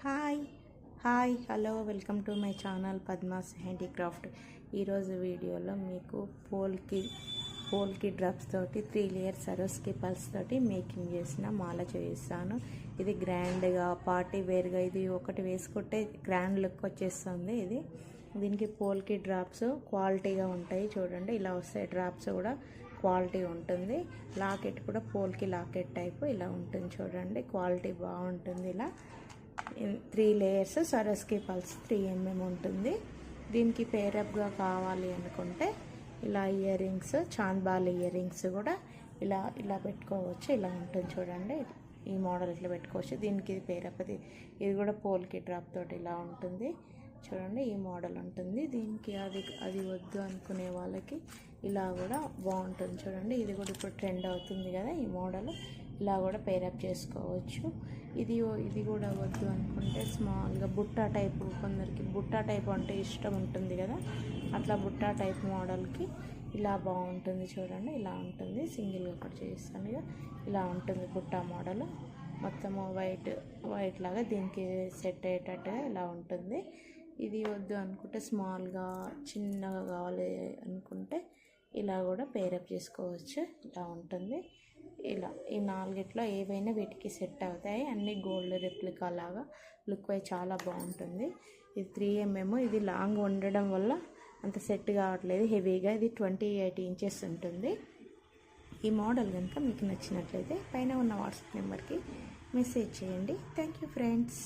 Hi hello welcome to my channel Padma's handicraft. ఈరోజు వీడియోలో మీకు పోల్కి డ్రాప్స్ తోటి 3 లేయర్ సరోస్కి పల్స్ తోటి మేకింగ్ చేసిన మాల చూపిస్తాను. ఇది గ్రాండ్గా పార్టీ వేర్గా ఇది ఒకటి వేసుకుంటే గ్రాండ్ లుక్ వచ్చేస్తుంది. దీనికి పోల్కి డ్రాప్స్ క్వాలిటీగా ఉంటాయి. చూడండి ఇలా వస్తాయి. డ్రాప్స్ కూడా క్వాలిటీ ఉంటుంది. లాకెట్ కూడా పోల్కి లాకెట్ టైపు ఇలా ఉంటుంది. చూడండి క్వాలిటీ బాగుంటుంది. ఇలా 3 లేయర్స్ సరోస్కి పల్స్ 3 mm ఉంటుంది. దీనికి పేరప్గా కావాలి అనుకుంటే ఇలా ఇయర్ రింగ్స్, చాంద్బాల్ ఇయర్ రింగ్స్ కూడా ఇలా పెట్టుకోవచ్చు. ఇలా ఉంటుంది చూడండి. ఈ మోడల్ ఇట్లా పెట్టుకోవచ్చు. దీనికి ఇది పేరప్. ఇది కూడా పోల్కి డ్రాప్ తోటి ఇలా ఉంటుంది. చూడండి ఈ మోడల్ ఉంటుంది. దీనికి అది వద్దు అనుకునే వాళ్ళకి ఇలా కూడా బాగుంటుంది. చూడండి ఇది కూడా ఇప్పుడు ట్రెండ్ అవుతుంది కదా ఈ మోడల్. ఇలా కూడా పేరప్ చేసుకోవచ్చు. ఇది కూడా వద్దు అనుకుంటే స్మాల్గా బుట్టా టైపు, కొందరికి బుట్టా టైపు అంటే ఇష్టం ఉంటుంది కదా, అట్లా బుట్టా టైప్ మోడల్కి ఇలా బాగుంటుంది. చూడండి ఇలా ఉంటుంది. సింగిల్గా ఒకటి చేస్తాను ఇక ఇలా ఉంటుంది బుట్టా మోడల్. మొత్తము వైట్ లాగా దీనికి సెట్ అయ్యేటట్టుగా ఇలా ఉంటుంది. ఇది వద్దు అనుకుంటే స్మాల్గా చిన్నగా కావాలి అనుకుంటే ఇలా కూడా పేరప్ చేసుకోవచ్చు. ఇలా ఉంటుంది. ఇలా ఈ 4గిట్లో ఏవైనా వీటికి సెట్ అవుతాయి. అన్ని గోల్డ్ రెప్లికా లాగా లుక్ అయి చాలా బాగుంటుంది. ఇది 3 mm. ఇది లాంగ్ ఉండడం వల్ల అంత సెట్ కావట్లేదు హెవీగా. ఇది 28 inches ఉంటుంది. ఈ మోడల్ కనుక మీకు నచ్చినట్లయితే పైన ఉన్న వాట్సాప్ నెంబర్కి మెసేజ్ చేయండి. Thank you friends.